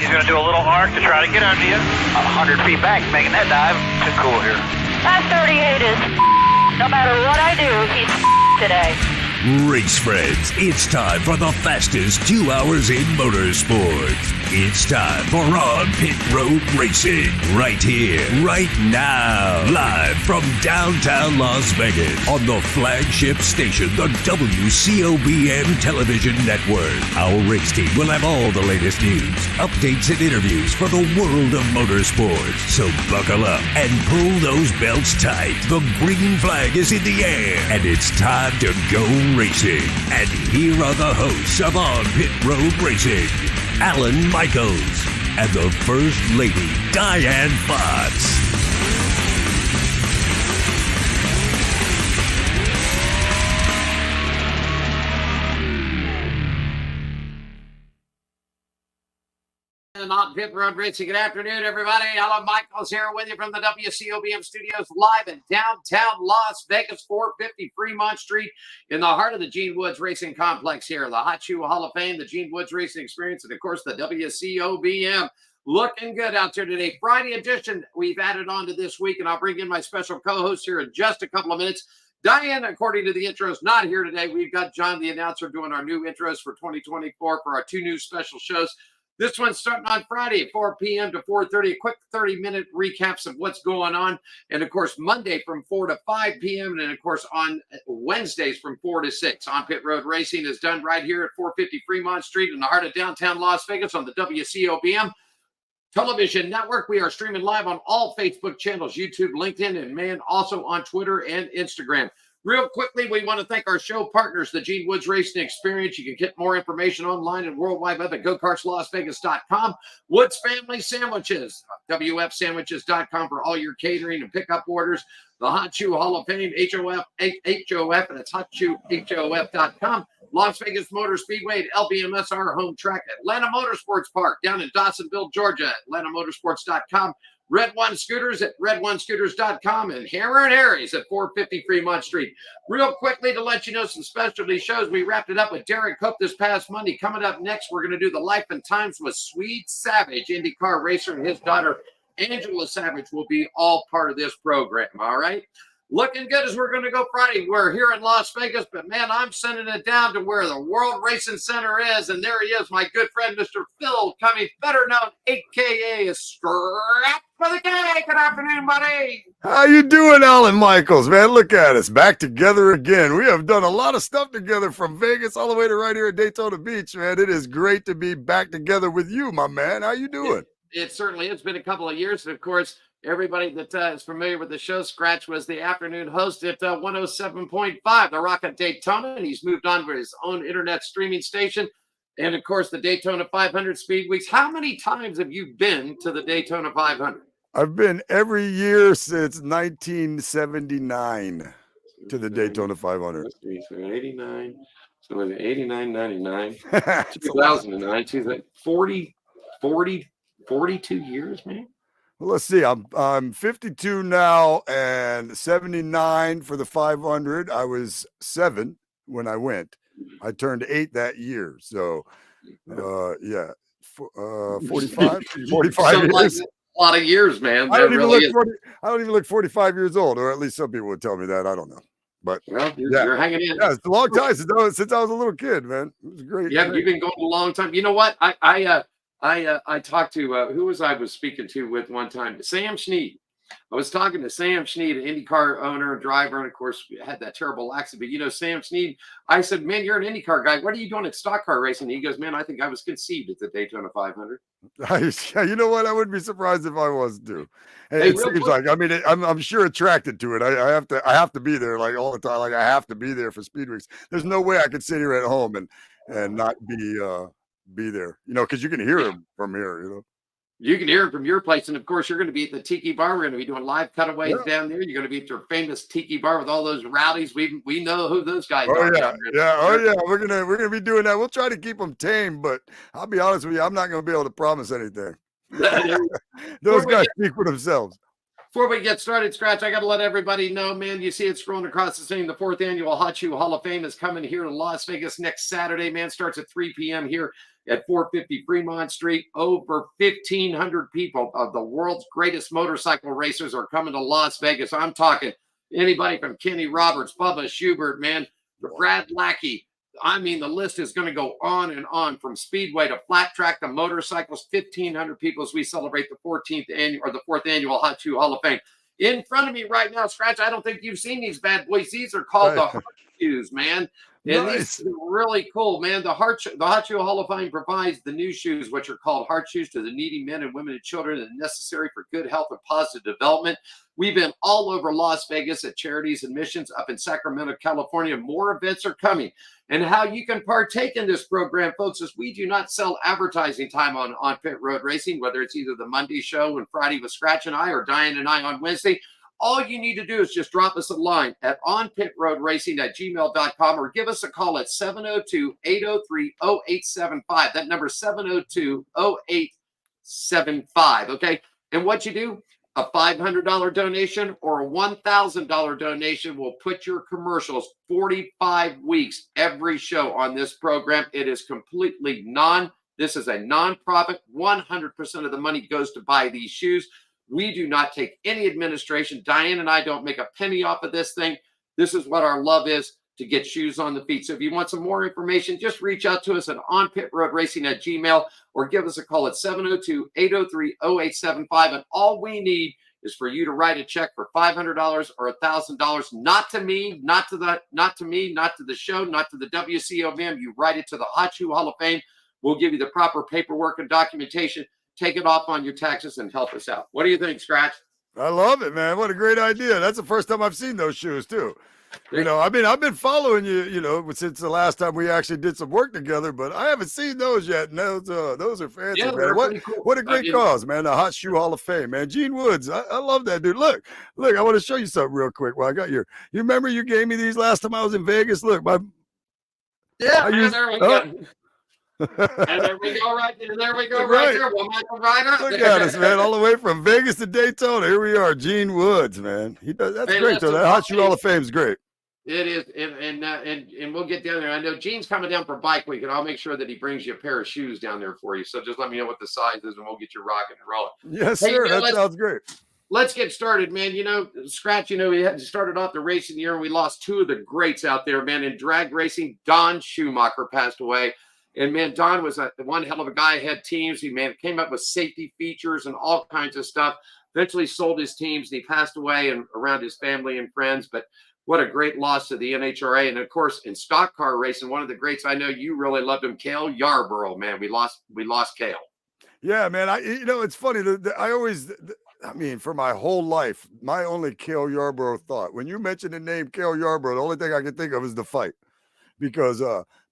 He's going to do a little arc to try to get under you. 100 feet back, making that dive. Too cool here. That 38 is no matter what I do, he's today. Race friends, it's time for the fastest 2 hours in motorsports. It's time for On Pit Road Racing, right here, right now, live from downtown Las Vegas on the flagship station, the WCOBM Television Network. Our race team will have all the latest news, updates, and interviews for the world of motorsports. So buckle up and pull those belts tight. The green flag is in the air, and it's time to go racing. And here are the hosts of On Pit Road Racing, Alan Michaels and the First Lady, Diane Fox. On Pit Road Racing. Good afternoon, everybody. Alan Michaels here with you from the WCOBM studios live in downtown Las Vegas, 450 Fremont Street, in the heart of the Gene Woods Racing Complex here. The Hot Shoe Hall of Fame, the Gene Woods Racing Experience, and, of course, the WCOBM. Looking good out there today. Friday edition we've added on to this week, and I'll bring in my special co-host here in just a couple of minutes. Diane, according to the intro, is not here today. We've got John, the announcer, doing our new intros for 2024 for our two new special shows. This one's starting on Friday at 4 p.m. to 4:30, a quick 30-minute recaps of what's going on. And, of course, Monday from 4 to 5 p.m. And, of course, on Wednesdays from 4 to 6. On Pit Road Racing is done right here at 450 Fremont Street in the heart of downtown Las Vegas on the WCOBM Television Network. We are streaming live on all Facebook channels, YouTube, LinkedIn, and, man, also on Twitter and Instagram. Real quickly, we want to thank our show partners, the Gene Woods Racing Experience. You can get more information online and worldwide web at gokartslasvegas.com. Woods Family Sandwiches, wfsandwiches.com for all your catering and pickup orders. The Hot Shoe Hall of Fame, HOF, and it's hotshoehof.com. Las Vegas Motor Speedway at LBMSR Home Track, Atlanta Motorsports Park down in Dawsonville, Georgia, atlantamotorsports.com. Red One Scooters at redonescooters.com, and Hammer and Harry's at 450 Fremont Street. Real quickly to let you know some specialty shows. We wrapped it up with Derek Cope this past Monday. Coming up next, we're going to do the Life and Times with Swede Savage, IndyCar racer, and his daughter Angela Savage will be all part of this program. All right. Looking good as we're going to go Friday. We're here in Las Vegas, but, man, I'm sending it down to where the World Racing Center is, and there he is, my good friend, Mr. Phil Cummings, better known, a.k.a. Skratch for the Day. Good afternoon, buddy. How you doing, Alan Michaels, man? Look at us, back together again. We have done a lot of stuff together from Vegas all the way to right here at Daytona Beach, man. It is great to be back together with you, my man. How you doing? It certainly has been a couple of years, and, of course, everybody that is familiar with the show, Skratch was the afternoon host at 107.5, The Rock at Daytona, and he's moved on to his own internet streaming station. And, of course, the Daytona 500 Speed Weeks. How many times have you been to the Daytona 500? I've been every year since 1979 to the Daytona 500. So 89, so 89, 99, 2009, 42 years, man. Well, let's see. I'm 52 now and 79 for the 500. I was 7 when I went. I turned 8 that year. So, 45, 45 so years. like a lot of years, man. I don't even look 45 years old, or at least some people would tell me that. I don't know. But well, you're hanging in. Yeah, it's a long time since I was a little kid, man. It was great. Yeah, you've been going a long time. You know what? I talked to who was speaking to with one time? Sam Snead. I was talking to Sam Snead, an IndyCar owner and driver, and of course we had that terrible accident. But Sam Snead, I said, "Man, you're an IndyCar guy. What are you doing at stock car racing?" He goes, "Man, I think I was conceived at the Daytona 500." You know what? I wouldn't be surprised if I was too. It seems like, I mean, I'm sure attracted to it. I have to be there like all the time. Like I have to be there for Speed Weeks. There's no way I could sit here at home and not be there, because you can hear him from here, You can hear it from your place. And, of course, you're going to be at the Tiki Bar. We're going to be doing live cutaways down there. You're going to be at your famous Tiki Bar with all those rowdies. We know who those guys are. Yeah. We're gonna be doing that. We'll try to keep them tame, but I'll be honest with you, I'm not going to be able to promise anything. Those guys speak for themselves. Before we get started, Skratch, I got to let everybody know, man, you see it scrolling across the screen. The 4th Annual Hot Shoe Hall of Fame is coming here to Las Vegas next Saturday, man. Starts at 3 p.m. here at 450 Fremont Street. Over 1,500 people of the world's greatest motorcycle racers are coming to Las Vegas. I'm talking anybody from Kenny Roberts, Bubba Schubert, man, Brad Lackey. I mean, the list is going to go on and on, from speedway to flat track to motorcycles. 1,500 people as we celebrate the 4th annual Hot Shoe Hall of Fame. In front of me right now, Skratch, I don't think you've seen these bad boys. These are called the Hot Shoes, man. And Nice. these are really cool, man. The Hot Shoe Hall of Fame provides the new shoes, which are called heart shoes, to the needy men and women and children, and necessary for good health and positive development. We've been all over Las Vegas at charities and missions, up in Sacramento, California. More events are coming. And how you can partake in this program, folks, is we do not sell advertising time on Pit Road Racing, whether it's either the Monday show and Friday with Skratch and I, or Diane and I on Wednesday. All you need to do is just drop us a line at onpitroadracing@gmail.com, or give us a call at 702-803-0875. That number is 702-0875. Okay. And what you do, a $500 donation or a $1,000 donation will put your commercials 45 weeks every show on this program. It is completely this is a nonprofit. 100% of the money goes to buy these shoes. We do not take any administration. Diane and I don't make a penny off of this thing. This is what our love is, to get shoes on the feet. So if you want some more information, just reach out to us at onpitroadracing@gmail, or give us a call at 702-803-0875. And all we need is for you to write a check for $500 or $1,000, not to me, not to the show, not to the WCOBM. You write it to the Hot Shoe Hall of Fame. We'll give you the proper paperwork and documentation. Take it off on your taxes and help us out. What do you think, Skratch? I love it, man. What a great idea. That's the first time I've seen those shoes too. You know, I mean, I've been following you, since the last time we actually did some work together, but I haven't seen those yet. And those are fancy, Yeah, man. What a great cause, man. The Hot Shoe Hall of Fame, man. Gene Woods. I love that dude. Look, I want to show you something real quick. Well, I got you remember you gave me these last time I was in Vegas? Look, there we go. And there we go right there. Well, Michael Ryder. Look at us, man, all the way from Vegas to Daytona. Here we are, Gene Woods, man. That's great, though. That Hot Shoe Hall of Fame is great. It is, and we'll get down there. I know Gene's coming down for Bike Week, and I'll make sure that he brings you a pair of shoes down there for you. So just let me know what the size is, and we'll get you rocking and rolling. Yes, sir. That sounds great. Let's get started, man. Skratch, we had started off the racing year, and we lost two of the greats out there, man. In drag racing, Don Schumacher passed away. And, man, Don was one hell of a guy. Had teams. He, came up with safety features and all kinds of stuff. Eventually sold his teams, and he passed away and around his family and friends. But what a great loss to the NHRA. And, of course, in stock car racing, one of the greats, I know you really loved him, Cale Yarborough, man. We lost Cale. Yeah, man. It's funny. For my whole life, my only Cale Yarborough thought, when you mention the name Cale Yarborough, the only thing I can think of is the fight. Because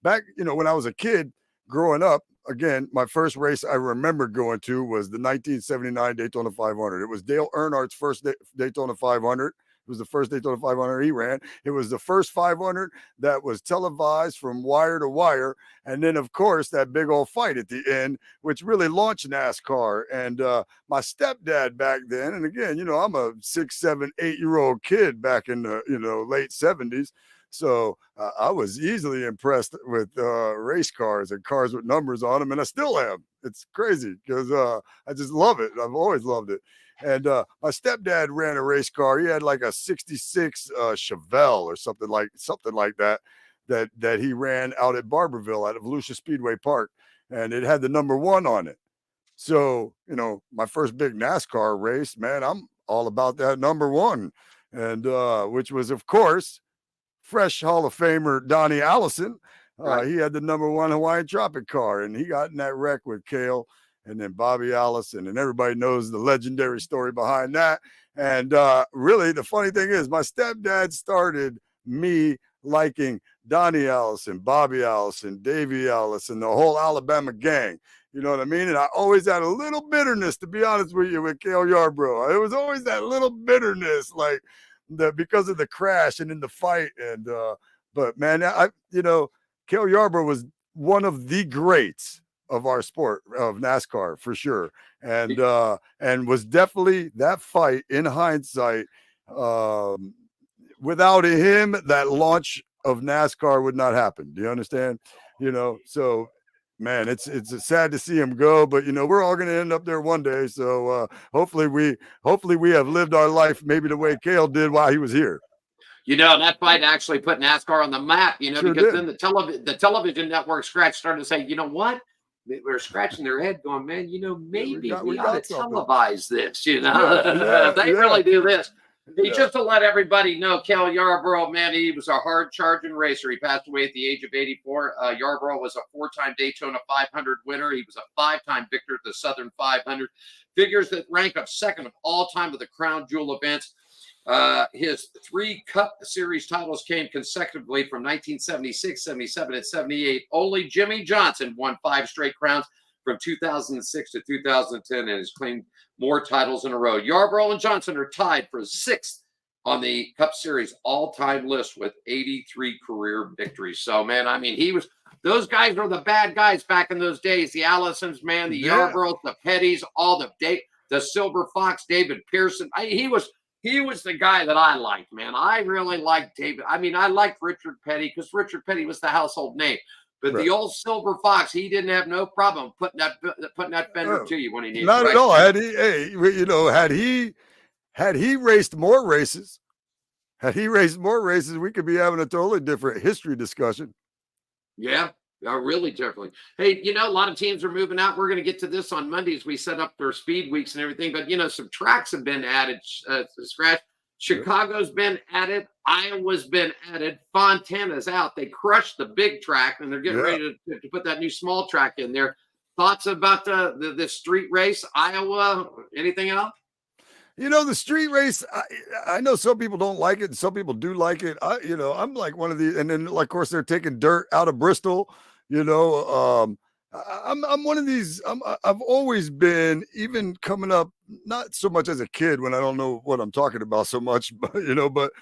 back, when I was a kid growing up, again, my first race I remember going to was the 1979 Daytona 500. It was Dale Earnhardt's first Daytona 500. It was the first Daytona 500 he ran. It was the first 500 that was televised from wire to wire. And then, of course, that big old fight at the end, which really launched NASCAR. And my stepdad back then, and again, I'm a 6, 7, 8-year-old kid back in the, late 70s. So I was easily impressed with race cars and cars with numbers on them, and I still am. It's crazy because I just love it. I've always loved it. And my stepdad ran a race car. He had like a '66 Chevelle or something like that he ran out at Barberville at Volusia Speedway Park, and it had the number 1 on it. So my first big NASCAR race, man, I'm all about that number 1, and which was, of course, fresh Hall of Famer Donnie Allison. Right. He had the number 1 Hawaiian Tropic car, and he got in that wreck with Cale and then Bobby Allison, and everybody knows the legendary story behind that. And really, the funny thing is, my stepdad started me liking Donnie Allison, Bobby Allison, Davey Allison, the whole Alabama gang. You know what I mean? And I always had a little bitterness, to be honest with you, with Cale Yarborough. It was always that little bitterness, because of the crash and in the fight. And but man, Cale Yarborough was one of the greats of our sport of NASCAR for sure, and was definitely that fight in hindsight. Without him, that launch of NASCAR would not happen. Do you understand? So man, it's sad to see him go, but we're all going to end up there one day. So hopefully we have lived our life maybe the way Cale did while he was here. That fight actually put NASCAR on the map, Sure because did. then the television network Skratch started to say, you know what? They're scratching their head going, man, maybe we ought to televise this, They really do this. Just to let everybody know, Cal Yarborough, man, he was a hard-charging racer. He passed away at the age of 84. Yarborough was a 4-time Daytona 500 winner. He was a 5-time victor at the Southern 500. Figures that rank up second of all time of the Crown Jewel events. His 3 Cup Series titles came consecutively from 1976, 77, and 78. Only Jimmy Johnson won 5 straight crowns from 2006 to 2010 and has claimed more titles in a row. Yarborough and Johnson are tied for 6th on the Cup Series all-time list with 83 career victories. So, man, those guys were the bad guys back in those days. The Allisons, man, the Yarboroughs, the Pettys, all the Silver Fox, David Pearson. He was the guy that I liked, man. I really liked David. I liked Richard Petty because Richard Petty was the household name. But the old Silver Fox, he didn't have no problem putting that fender to you when he needed. Not at all. Had he raced more races, we could be having a totally different history discussion. Yeah. Really differently. Hey, a lot of teams are moving out. We're going to get to this on Mondays. We set up their speed weeks and everything, but some tracks have been added. Skratch. Chicago's been added. Iowa's been added. Fontana's out. They crushed the big track, and they're getting ready to put that new small track in there. Thoughts about the street race, Iowa? Anything else? The street race, I know some people don't like it and some people do like it. I'm like one of these, and then of course they're taking dirt out of Bristol. I'm one of these. I've always been, even coming up, not so much as a kid when I don't know what I'm talking about so much, but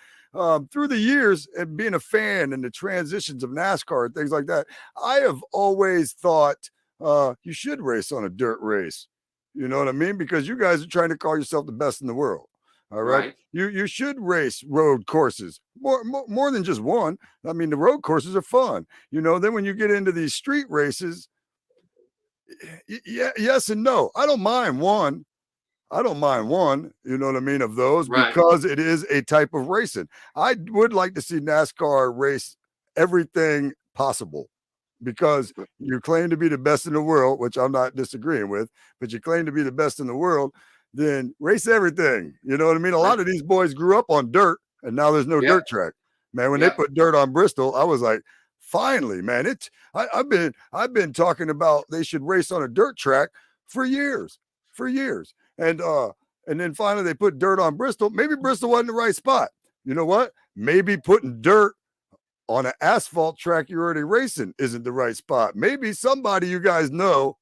through the years and being a fan and the transitions of NASCAR and things like that, I have always thought you should race on a dirt race. You know what I mean? Because you guys are trying to call yourself the best in the world. All right. You should race road courses more than just one. The road courses are fun. Then when you get into these street races, yes and no. I don't mind one. You know what I mean, of those, because it is a type of racing. I would like to see NASCAR race everything possible. Because you claim to be the best in the world, which I'm not disagreeing with, but you claim to be the best in the world, then race everything. You know what I mean? A lot of these boys grew up on dirt, and now there's no dirt track. Man, when they put dirt on Bristol, I was like, finally, man. I've been talking about they should race on a dirt track for years. And then finally they put dirt on Bristol. Maybe Bristol wasn't the right spot. You know what? Maybe putting dirt on an asphalt track you're already racing isn't the right spot. Maybe somebody you guys know,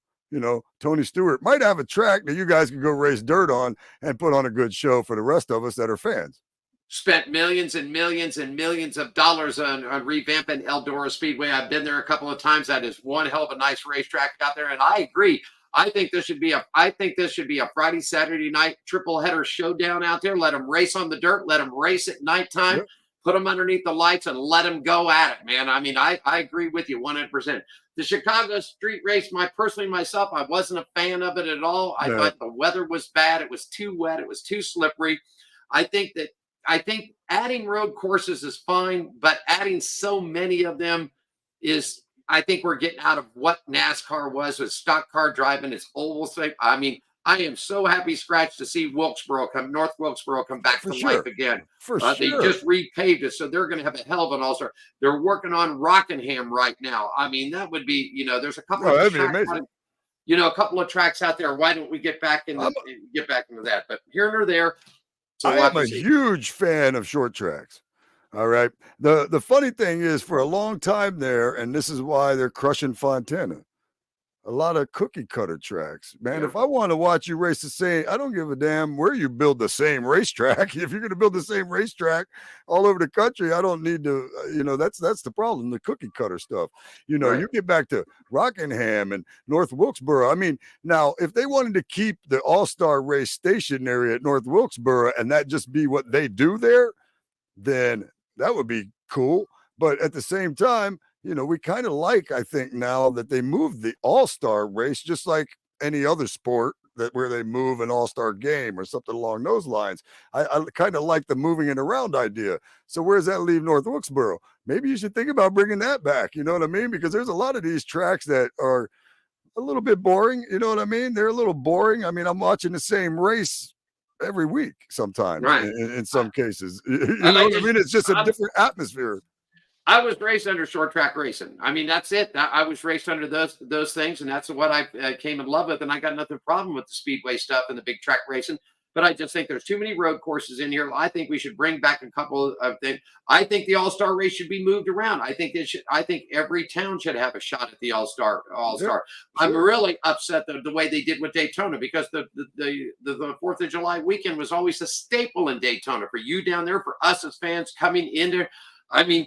Tony Stewart, might have a track that you guys can go race dirt on and put on a good show for the rest of us that are fans. Spent millions and millions and millions of dollars on revamping Eldora Speedway. I've been there a couple of times. That is one hell of a nice racetrack out there, and I agree. I think this should be a Friday, Saturday night triple header showdown out there. Let them race on the dirt. Let them race at nighttime. Yep. Put them underneath the lights and let them go at it, man. I agree with you 100%. The Chicago street race, myself, I wasn't a fan of it at all. I thought the weather was bad. It was too wet. It was too slippery. I think adding road courses is fine, but adding so many of them is, I think we're getting out of what NASCAR was with stock car driving. It's almost like, I am so happy, Skratch, to see North Wilkesboro come back to life again. They just repaved it, so they're going to have a hell of an all-star. They're working on Rockingham right now. That would be, there's a couple of tracks, a couple of tracks out there. Why don't we get back into that? But here and there. So I am a huge fan of short tracks. All right. The funny thing is, for a long time there, and this is why they're crushing Fontana. a lot of cookie cutter tracks, man. Yeah. If I want to watch you race the same, I don't give a damn where you build the same racetrack. If you're going to build the same racetrack all over the country, I don't need to, that's the problem, the cookie cutter stuff. Right. You get back to Rockingham and North Wilkesboro. I mean, now if they wanted to keep the All-Star race stationary at North Wilkesboro and that just be what they do there, then that would be cool. But at the same time, we kind of like, I think now that they moved the all-star race, just like any other sport where they move an all-star game or something along those lines. I kind of like the moving it around idea. So where does that leave North Wilkesboro? Maybe you should think about bringing that back. You know what I mean? Because there's a lot of these tracks that are a little bit boring. You know what I mean? They're a little boring. I mean, I'm watching the same race every week sometimes, Right. in some cases. You know what I mean? It's just a different atmosphere. I was raised under short track racing. I mean, that's it. I was raised under those things, and that's what I came in love with. And I got nothing problem with the speedway stuff and the big track racing. But I just think there's too many road courses in here. I think we should bring back a couple of things. I think the All-Star race should be moved around. I think every town should have a shot at the All-Star. Yeah, sure. I'm really upset the way they did with Daytona, because the 4th of July weekend was always a staple in Daytona for you down there, for us as fans coming in there. I mean,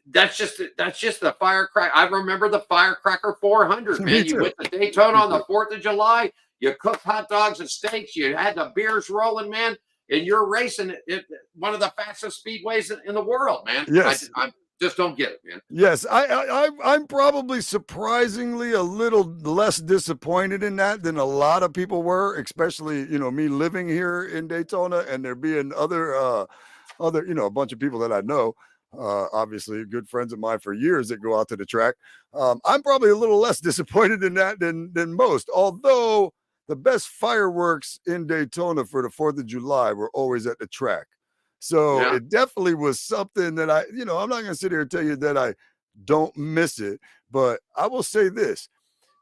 that's just the firecracker. I remember the Firecracker 400, man. You went to Daytona on the 4th of July. You cooked hot dogs and steaks. You had the beers rolling, man. And you're racing at one of the fastest speedways in the world, man. Yes. I just don't get it, man. Yes, I'm probably surprisingly a little less disappointed in that than a lot of people were, especially, me living here in Daytona and there being other, a bunch of people that I know. Obviously good friends of mine for years that go out to the track. I'm probably a little less disappointed in that than most, although the best fireworks in Daytona for the 4th of July were always at the track. So It definitely was something that I'm not going to sit here and tell you that I don't miss it, but I will say this.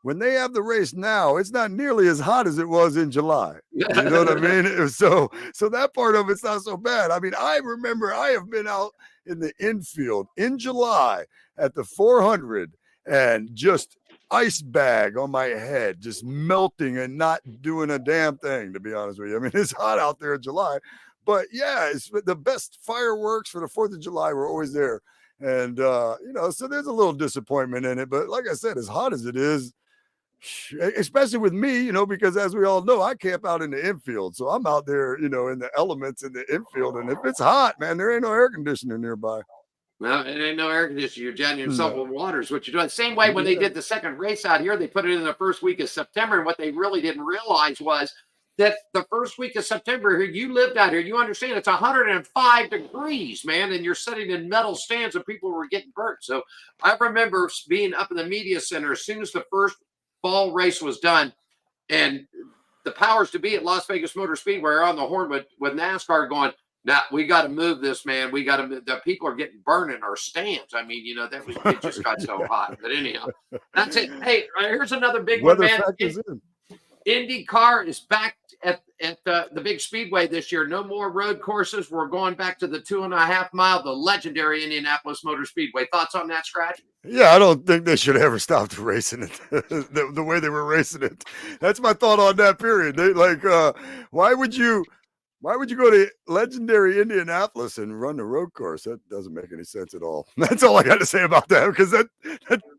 When they have the race now, it's not nearly as hot as it was in July. You know what I mean? So that part of it's not so bad. I mean, I remember I have been out in the infield in July at the 400 and just ice bag on my head, just melting and not doing a damn thing, to be honest with you. I mean, it's hot out there in July, but yeah, it's the best fireworks for the 4th of July were always there. And, so there's a little disappointment in it, but like I said, as hot as it is, especially with me, because as we all know, I camp out in the infield. So I'm out there, in the elements in the infield. And if it's hot, man, there ain't no air conditioning nearby. Well, it ain't no air conditioning. You're down yourself with water is what you're doing. Same way when they did the second race out here, they put it in the first week of September. And what they really didn't realize was that the first week of September here, you lived out here, you understand it's 105 degrees, man, and you're sitting in metal stands and people were getting burnt. So I remember being up in the media center as soon as the first fall race was done, and the powers to be at Las Vegas Motor Speedway are on the horn with NASCAR going, now we got to move this, man. We got to move. The people are getting burned in our stands. I mean, it just got so hot. But anyhow, that's it. Hey, here's another big one, man. IndyCar is back at the big speedway this year. No more road courses. We're going back to the 2.5 mile, the legendary Indianapolis Motor Speedway. Thoughts on that, Skratch? Yeah, I don't think they should ever stop racing it the way they were racing it. That's my thought on that period. They why would you go to legendary Indianapolis and run the road course? That doesn't make any sense at all. That's all I got to say about that, because that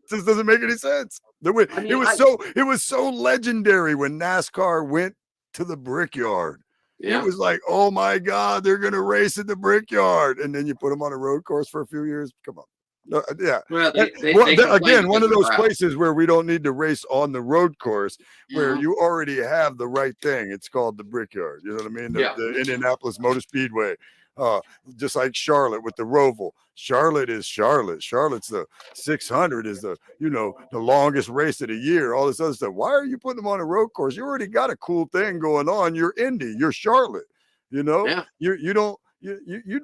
just doesn't make any sense. It was so legendary when NASCAR went to the Brickyard. Yeah. It was like, oh my God, they're going to race at the Brickyard. And then you put them on a road course for a few years. Come on. Yeah. Well, again, one of those places where we don't need to race on the road course, where you already have the right thing. It's called the Brickyard. You know what I mean? The Indianapolis Motor Speedway. Just like Charlotte with the Roval. Charlotte is Charlotte. Charlotte's the 600 is the longest race of the year. All this other stuff. Why are you putting them on a road course? You already got a cool thing going on. You're Indy. You're Charlotte. You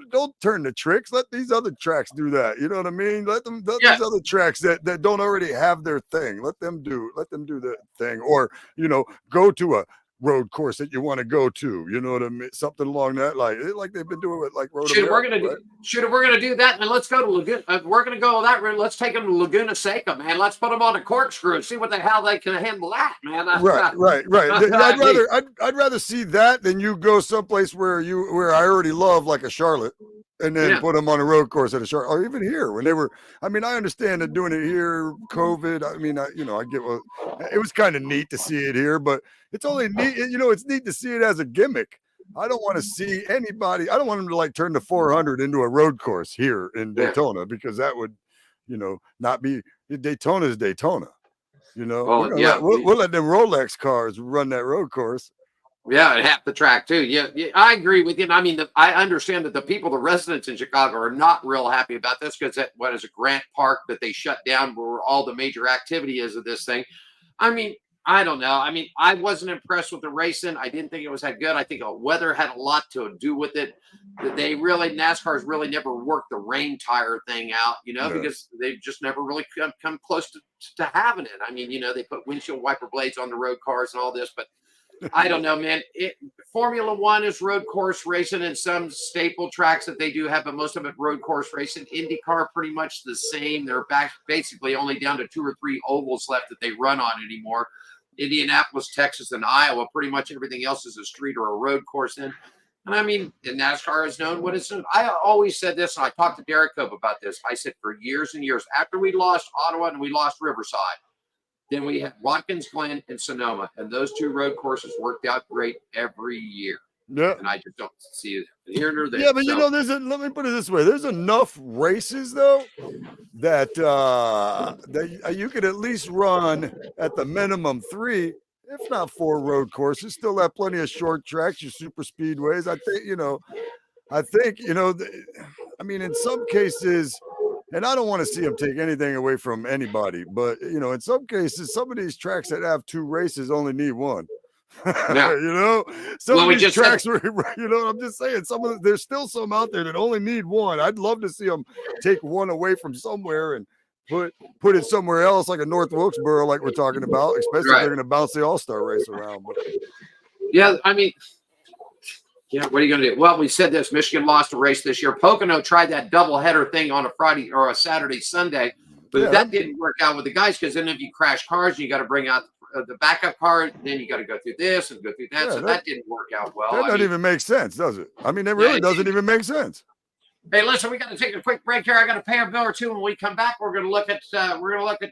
don't turn the tricks. Let these other tracks do that. You know what I mean? Let these other tracks that don't already have their thing. Let them do their thing. Or, go to road course that you want to go to. You know what I mean? Something along that, like they've been doing with like Road Shoot, we're America, gonna do that, and let's go to Laguna. We're gonna go that route. Let's take them to Laguna Seca, man. Let's put them on a corkscrew. See what the hell they can handle that, man. Right. I'd rather see that than you go someplace where I already love, like a Charlotte, and then put them on a road course at a Charlotte, or even here when they were. I mean, I understand that doing it here, COVID. I mean, I get what it was kind of neat to see it here, but it's only neat. It's neat to see it as a gimmick. I don't want to see anybody. I don't want them to like turn the 400 into a road course here in Daytona, because that would, not be. Daytona is Daytona. We'll let them Rolex cars run that road course. Yeah, and half the track too. Yeah, I agree with you. I mean, I understand that the residents in Chicago are not real happy about this, because what is a Grant Park that they shut down where all the major activity is of this thing. I mean, I don't know. I mean, I wasn't impressed with the racing. I didn't think it was that good. I think the weather had a lot to do with it. That NASCAR's really never worked the rain tire thing out, because they've just never really come close to having it. I mean, they put windshield wiper blades on the road cars and all this, but I don't know, man. Formula One is road course racing and some staple tracks that they do have, but most of it road course racing. IndyCar pretty much the same. They're back basically only down to 2 or 3 ovals left that they run on anymore. Indianapolis, Texas, and Iowa, pretty much everything else is a street or a road course in. And I mean, the NASCAR is known what it's known. I always said this, and I talked to Derek Cope about this. I said for years and years, after we lost Ottawa and we lost Riverside, then we had Watkins Glen and Sonoma, and those 2 road courses worked out great every year. Yeah, and I just don't see it here nor there. Yeah, but let me put it this way: there's enough races though that you could at least run at the minimum 3, if not 4 road courses. Still have plenty of short tracks, your super speedways. I think I mean, in some cases. And I don't want to see them take anything away from anybody, but in some cases, some of these tracks that have 2 races only need 1. Yeah. Some of these tracks were, I'm just saying, there's still some out there that only need 1. I'd love to see them take 1 away from somewhere and put it somewhere else, like a North Wilkesboro, like we're talking about, especially if they're going to bounce the All-Star race around. But yeah, I mean. Yeah, what are you going to do? Well, we said this. Michigan lost a race this year. Pocono tried that doubleheader thing on a Friday or a Saturday, Sunday, but that didn't work out with the guys, because then if you crash cars, you got to bring out the backup car, then you got to go through this and go through that. So that didn't work out well. That doesn't even make sense, does it? I mean, it really doesn't even make sense. Hey, listen, we got to take a quick break here. I got to pay a bill or two. When we come back, we're going to look at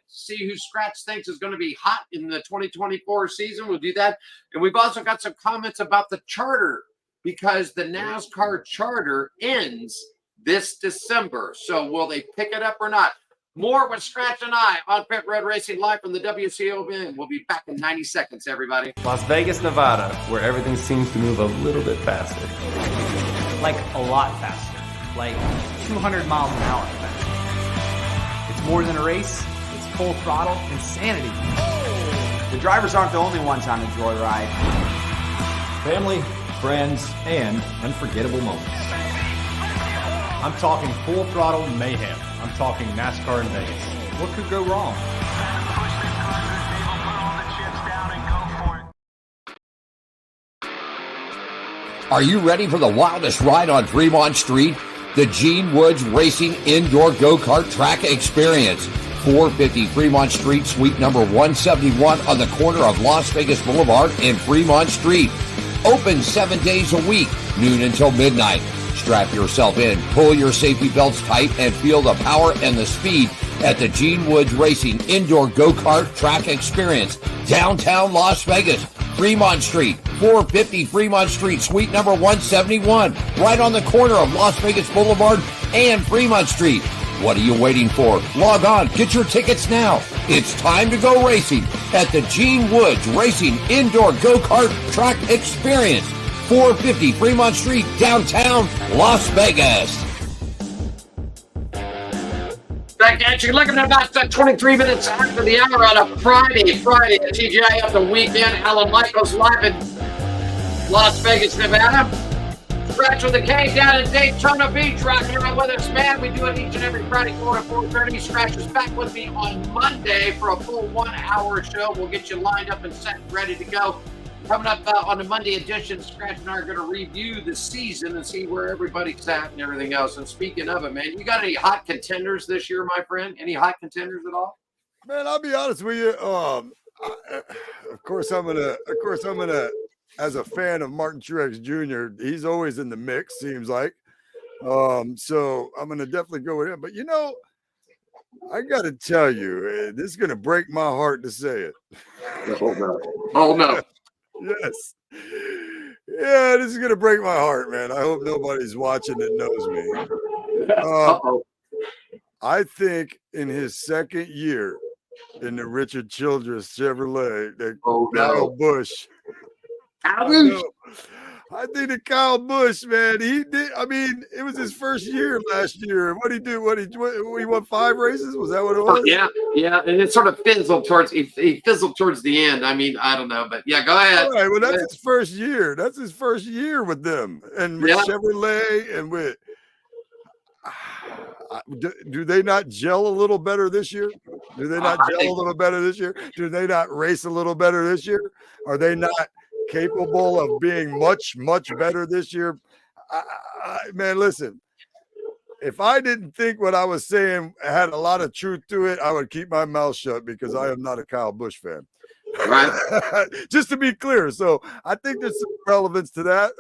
see who Skratch thinks is going to be hot in the 2024 season. We'll do that, and we've also got some comments about the charter, because the NASCAR charter ends this December. So will they pick it up or not? More with Skratch and I on Pit Road Racing, live from the WCOB. We'll be back in 90 seconds, everybody. Las Vegas, Nevada, where everything seems to move a little bit faster. Like a lot faster. Like 200 miles an hour faster. It's more than a race. It's full throttle insanity. The drivers aren't the only ones on the joyride. Family, friends, and unforgettable moments. I'm talking full throttle mayhem. I'm talking NASCAR in Vegas. What could go wrong? Are you ready for the wildest ride on Fremont Street? The Gene Woods Racing Indoor Go-Kart Track Experience. 450 Fremont Street, suite number 171 on the corner of Las Vegas Boulevard and Fremont Street. Open 7 days a week, noon until midnight. Strap yourself in, pull your safety belts tight, and feel the power and the speed at the Gene Woods Racing Indoor Go-Kart Track Experience, downtown Las Vegas, Fremont Street, 450 Fremont Street, suite number 171, right on the corner of Las Vegas Boulevard and Fremont Street. What are you waiting for? Log on, get your tickets now. It's time to go racing at the Gene Woods Racing Indoor Go-Kart Track Experience, 450 Fremont Street, downtown Las Vegas. Back at you, looking at about 23 minutes after the hour on a Friday at TGI of the weekend. Alan Michaels live in Las Vegas, Nevada. Skratch with the K down in Daytona Beach, rocking around with us, man. We do it each and every Friday, 4 to 4:30. Skratch is back with me on Monday for a full 1-hour show. We'll get you lined up and set and ready to go. Coming up on the Monday edition, Skratch and I are going to review the season and see where everybody's at and everything else. And speaking of it, man, you got any hot contenders this year, my friend? Any hot contenders at all? Man, I'll be honest with you. Of course, I'm gonna. As a fan of Martin Truex Jr., he's always in the mix. Seems like. So I'm gonna definitely go with him. But I got to tell you, this is gonna break my heart to say it. Oh no. Yes. Yeah, this is gonna break my heart, man. I hope nobody's watching that knows me. I think in his second year in the Richard Childress Chevrolet, that Kyle Busch. I think that Kyle Busch, man, he did. I mean, it was his first year last year. What did he do? He won 5 races? Was that what it was? Yeah, and it sort of fizzled towards. He fizzled towards the end. I mean, I don't know, but yeah, go ahead. All right, well, that's his first year. That's his first year with them and with Chevrolet and with. Do they not gel a little better this year? Do they not gel a little better this year? Do they not race a little better this year? Are they not capable of being much, much better this year? Man, listen, if I didn't think what I was saying had a lot of truth to it, I would keep my mouth shut because I am not a Kyle Busch fan. Right. Just to be clear. So I think there's some relevance to that.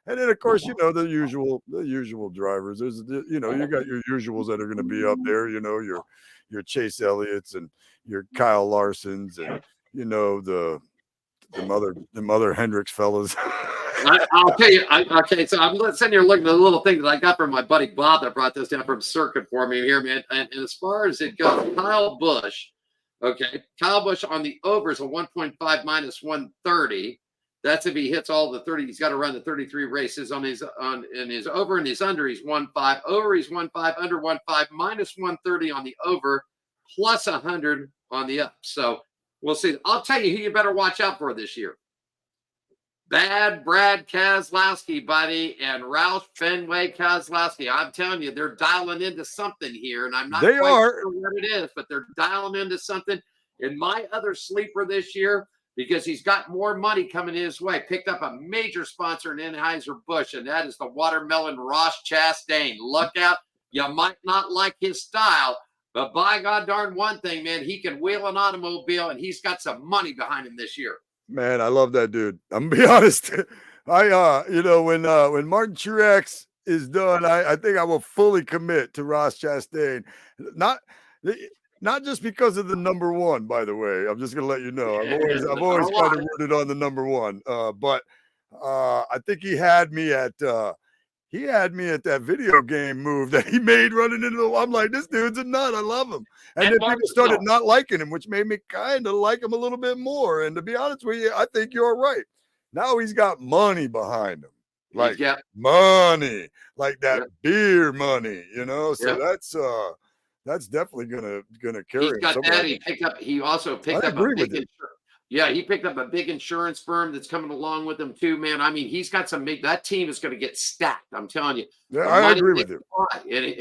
And then of course, the usual drivers. There's you got your usuals that are going to be up there, your Chase Elliott's and your Kyle Larson's and the mother Hendricks fellas. I'll tell you. Okay, so I'm sitting here looking at a little thing that I got from my buddy Bob that brought this down from Circuit for me here, man. And as far as it goes, Kyle Busch on the over is a 1.5 minus 130. That's if he hits all the 30. He's got to run the 33 races in his over and his under. He's 1.5 over. He's 1.5 under 1.5 minus 130 on the over, plus 100 on the up. So we'll see. I'll tell you who you better watch out for this year. Bad Brad Keselowski, buddy, and Ralph Fenway Keselowski. I'm telling you, they're dialing into something here, and I'm not quite sure what it is, but they're dialing into something. And my other sleeper this year, because he's got more money coming his way, picked up a major sponsor in Anheuser-Busch, and that is the watermelon Ross Chastain. Look out. You might not like his style, but by God darn one thing, man, he can wheel an automobile, and he's got some money behind him this year. Man, I love that dude. I'm gonna be honest. When Martin Truex is done, I think I will fully commit to Ross Chastain. Not just because of the number one, by the way. I'm just gonna let you know. I've always kind of rooted on the number one. But I think he had me at that video game move that he made running into the. I'm like, this dude's a nut. I love him. And then people started not liking him, which made me kind of like him a little bit more. And to be honest with you, I think you're right. Now he's got money behind him, like money, like that beer money, So that's definitely gonna carry. He's got that. He also picked up a big. He picked up a big insurance firm that's coming along with him too, man. I mean, he's got some big. That team is going to get stacked. I'm telling you. Yeah, I agree with you.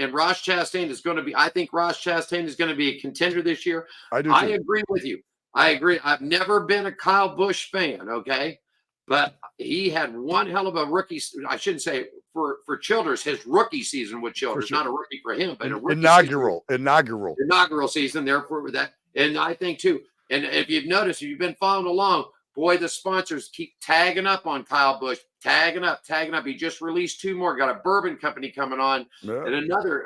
And Ross Chastain is going to be. I think Ross Chastain is going to be a contender this year. I agree with you. I agree. I've never been a Kyle Busch fan, okay, but he had one hell of a rookie. I shouldn't say for Childress, his rookie season with Childress, not a rookie for him, but a rookie inaugural season. Therefore, with that, and I think too. And if you've noticed, if you've been following along, boy, the sponsors keep tagging up on Kyle Busch, tagging up. He just released 2 more. Got a bourbon company coming on, and another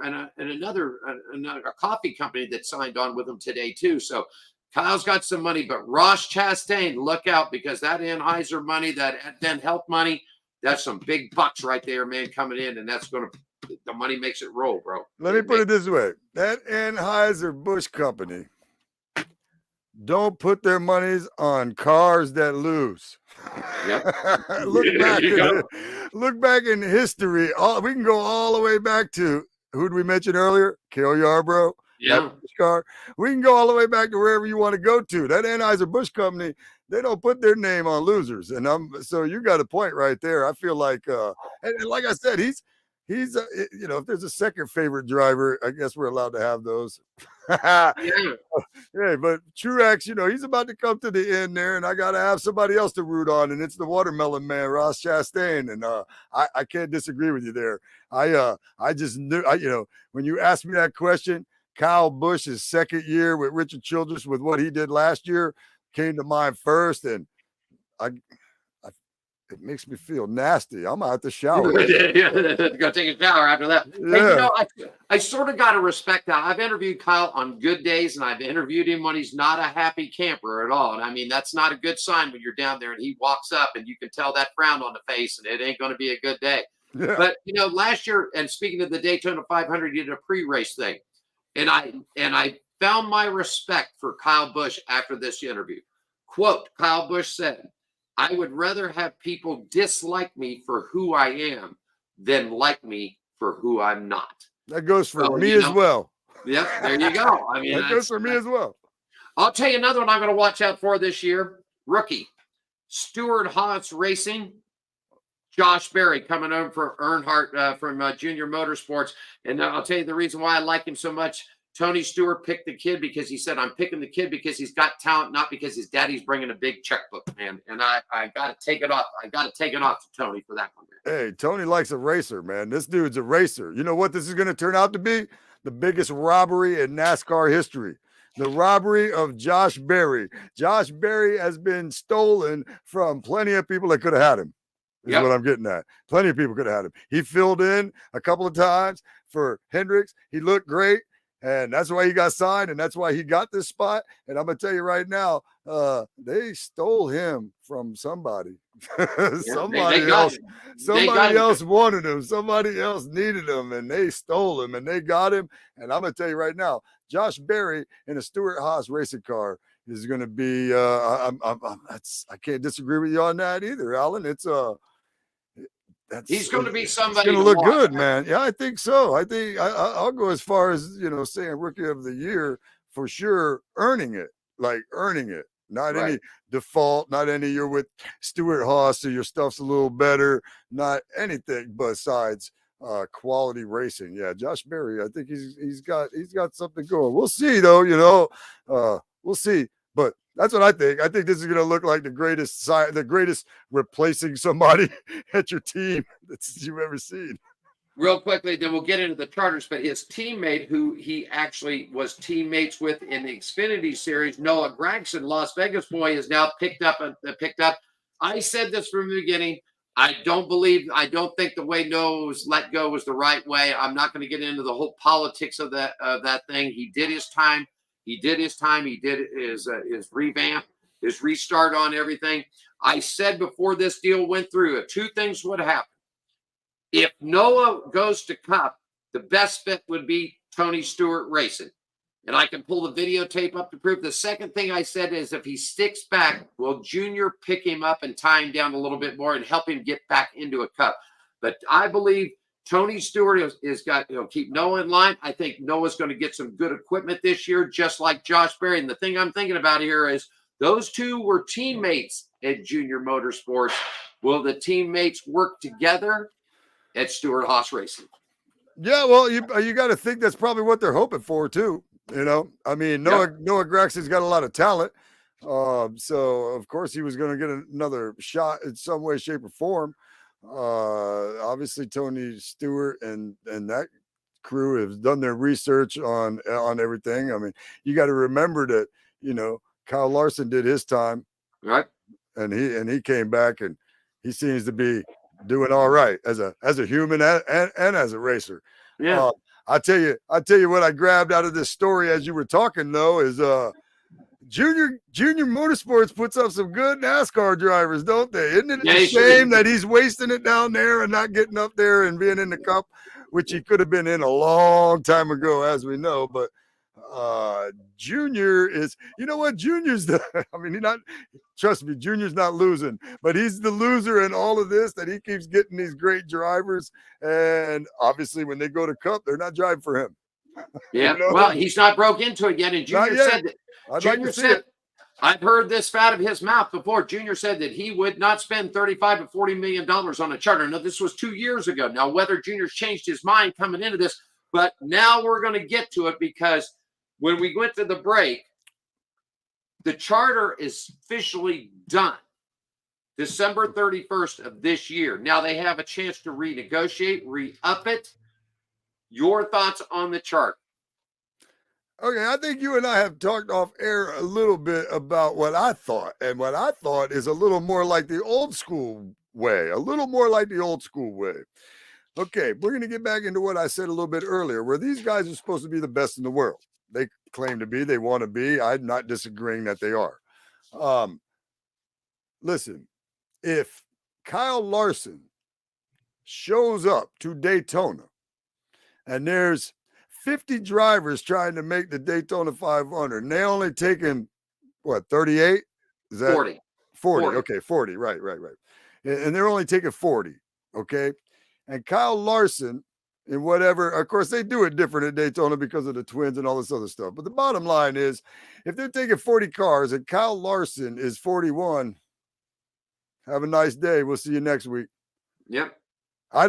coffee company that signed on with him today too. So Kyle's got some money, but Ross Chastain, look out, because that Anheuser money, that then health money, that's some big bucks right there, man, coming in, and that's the money makes it roll, bro. Let me put it this way: that Anheuser-Busch company don't put their monies on cars that lose. Yep. Look back in history. We can go all the way back to, who did we mention earlier? Cale Yarborough. Yeah. Car. We can go all the way back to wherever you want to go to. That Anheuser-Busch company, they don't put their name on losers. And so you got a point right there. I feel like, and like I said, he's if there's a second favorite driver, I guess we're allowed to have those. Yeah. Yeah, but Truex, he's about to come to the end there, and I got to have somebody else to root on, and it's the watermelon man, Ross Chastain. And I can't disagree with you there. I just knew, when you asked me that question, Kyle Busch's second year with Richard Childress with what he did last year came to mind first, and it makes me feel nasty. I'm out the shower. Go take a shower after that. Yeah. Hey, I sort of got to respect that. I've interviewed Kyle on good days, and I've interviewed him when he's not a happy camper at all. And I mean, that's not a good sign when you're down there and he walks up and you can tell that frown on the face, and it ain't going to be a good day. Yeah. But last year, and speaking of the Daytona 500, he did a pre-race thing, and I found my respect for Kyle Busch after this interview. Quote: Kyle Busch said, "I would rather have people dislike me for who I am than like me for who I'm not." That goes for me as well. Yep, there you go. I mean, that goes for me as well. I'll tell you another one I'm going to watch out for this year. Rookie Stewart-Haas Racing. Josh Berry coming over for Earnhardt from Junior Motorsports. And I'll tell you the reason why I like him so much. Tony Stewart picked the kid because he said, "I'm picking the kid because he's got talent, not because his daddy's bringing a big checkbook, man." And I got to take it off. I got to take it off to Tony for that one, man. Hey, Tony likes a racer, man. This dude's a racer. You know what this is going to turn out to be? The biggest robbery in NASCAR history. The robbery of Josh Berry. Josh Berry has been stolen from plenty of people that could have had him. Is what I'm getting at. Plenty of people could have had him. He filled in a couple of times for Hendricks. He looked great. And that's why he got signed, and that's why he got this spot. And I'm going to tell you right now, they stole him from somebody. Somebody else wanted him. Somebody else needed him, and they stole him, and they got him. And I'm going to tell you right now, Josh Berry in a Stewart-Haas racing car is going to be I can't disagree with you on that either, Alan. He's going to be somebody. He's going to look good, man. Yeah, I think so. I think I'll go as far as saying Rookie of the Year for sure, earning it, not any default, not any you're with Stewart-Haas, so your stuff's a little better, not anything besides quality racing. Yeah, Josh Berry, I think he's got something going. We'll see though. We'll see, but that's what I think. I think this is going to look like the greatest replacing somebody at your team that you've ever seen. Real quickly, then we'll get into the charters, but his teammate, who he actually was teammates with in the Xfinity Series, Noah Gragson, Las Vegas boy, is now picked up. I said this from the beginning. I don't think the way Noah was let go was the right way. I'm not going to get into the whole politics of that thing. He did his time. He did his revamp, his restart on everything. I said before this deal went through, two things would happen. If Noah goes to Cup, the best fit would be Tony Stewart Racing. And I can pull the videotape up to prove. The second thing I said is if he sticks back, will Junior pick him up and tie him down a little bit more and help him get back into a Cup? But I believe Tony Stewart is got keep Noah in line. I think Noah's going to get some good equipment this year, just like Josh Berry. And the thing I'm thinking about here is those two were teammates at Junior Motorsports. Will the teammates work together at Stewart-Haas Racing? Yeah, well, you got to think that's probably what they're hoping for too. I mean, Noah Gragson's got a lot of talent, so of course he was going to get another shot in some way, shape, or form. Obviously Tony Stewart and that crew have done their research on everything. I mean, you got to remember that Kyle Larson did his time, right? And he came back and he seems to be doing all right as a human and as a racer. Yeah. I tell you what I grabbed out of this story as you were talking though is Junior Motorsports puts up some good NASCAR drivers, don't they? Isn't it a shame that he's wasting it down there and not getting up there and being in the Cup, which he could have been in a long time ago, as we know. But Junior is, Junior's trust me, Junior's not losing, but he's the loser in all of this, that he keeps getting these great drivers. And obviously when they go to Cup, they're not driving for him. Yeah. Well, he's not broke into it yet. And Junior said that. I've heard this out of his mouth before. Junior said that he would not spend $35 to $40 million on a charter. Now, this was 2 years ago. Now, whether Junior's changed his mind coming into this, but now we're going to get to it because when we went to the break, the charter is officially done. December 31st of this year. Now they have a chance to renegotiate, re-up it. Your thoughts on the chart? Okay, I think you and I have talked off air a little bit about what I thought. And what I thought is a little more like the old school way, a little more like the old school way. Okay, we're going to get back into what I said a little bit earlier, where these guys are supposed to be the best in the world. They claim to be, they want to be. I'm not disagreeing that they are. Listen, if Kyle Larson shows up to Daytona and there's 50 drivers trying to make the Daytona 500, and they only taking what, 38? Is that 40? 40. Okay, 40. Right. And they're only taking 40. Okay. And Kyle Larson and whatever, of course, they do it different at Daytona because of the twins and all this other stuff. But the bottom line is, if they're taking 40 cars and Kyle Larson is 41, have a nice day. We'll see you next week. Yep. I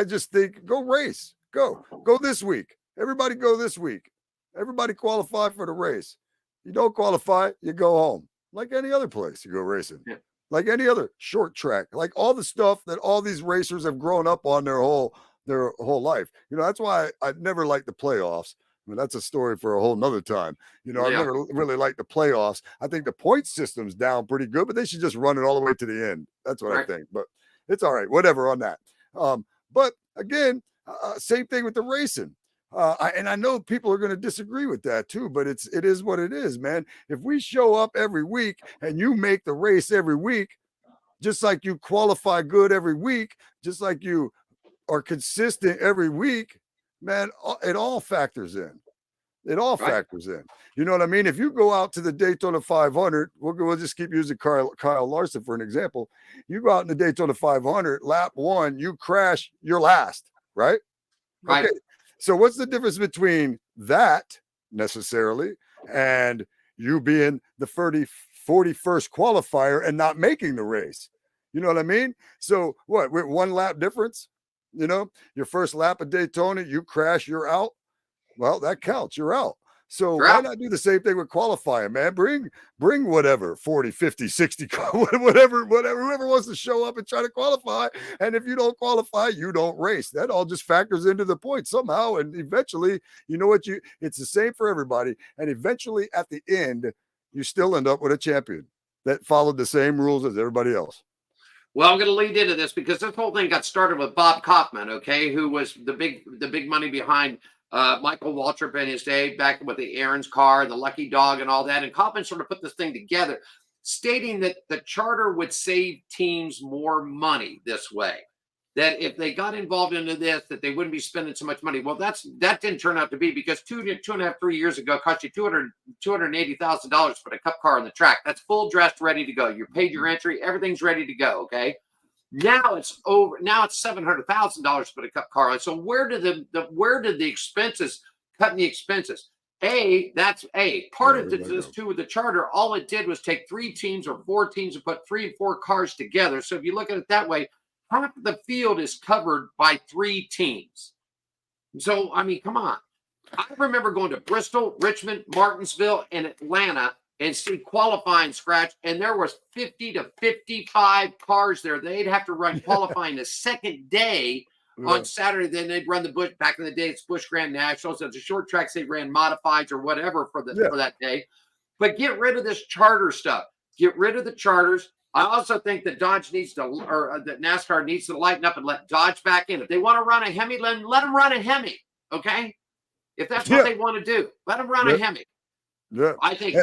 just think go race. Go this week. Everybody go this week. Everybody qualify for the race. You don't qualify, you go home. Like any other place you go racing. Yeah. Like any other short track. Like all the stuff that all these racers have grown up on their whole life. You know, that's why I never liked the playoffs. I mean, that's a story for a whole nother time. You know, I never really liked the playoffs. I think the point system's down pretty good, but they should just run it all the way to the end. That's what I think. But it's all right. Whatever on that. But again, same thing with the racing. And I know people are going to disagree with that too, but it is what it is, man. If we show up every week and you make the race every week, just like you qualify good every week, just like you are consistent every week, man, it all factors in. It all factors in. You know what I mean? If you go out to the Daytona 500, we'll just keep using Kyle Larson for an example. You go out in the Daytona 500, lap one, you crash, you're last, right? Right. Okay. So what's the difference between that necessarily and you being the 41st qualifier and not making the race? You know what I mean? So what, with one lap difference, you know, your first lap of Daytona, you crash, you're out. Well, that counts. You're out. So why not do the same thing with qualifying, man? Bring whatever, 40, 50, 60, whatever, whoever wants to show up and try to qualify. And if you don't qualify, you don't race. That all just factors into the point somehow. And eventually, you know what, it's the same for everybody. And eventually at the end, you still end up with a champion that followed the same rules as everybody else. Well, I'm going to lead into this because this whole thing got started with Bob Kaufman, okay, who was the big money behind Michael Waltrip in his day, back with the Aaron's car, the Lucky Dog, and all that. And Kaufman sort of put this thing together, stating that the charter would save teams more money this way. That if they got involved into this, that they wouldn't be spending so much money. Well, that didn't turn out to be, because two and a half, 3 years ago, it cost you $280,000 to put a cup car on the track. That's full dressed, ready to go. You paid your entry, everything's ready to go. Okay. Now it's over. Now it's $700,000 to put a cup car on. So where did the expenses cut in the expenses? That's part of this too with the charter. All it did was take 3 teams or 4 teams and put 3 and 4 cars together. So if you look at it that way, half of the field is covered by 3 teams. So I mean, come on. I remember going to Bristol, Richmond, Martinsville, and Atlanta and see qualifying Skratch, and there was 50 to 55 cars there. They'd have to run qualifying the second day on Saturday. Then they'd run the Busch. Back in the day, it's Busch Grand Nationals. It's a short tracks. They ran modifieds or whatever for that day. But get rid of this charter stuff. Get rid of the charters. I also think that Dodge needs to, or that NASCAR needs to lighten up and let Dodge back in. If they want to run a Hemi, let them run a Hemi. Okay, if that's what they want to do, let them run a Hemi. Yeah, I think.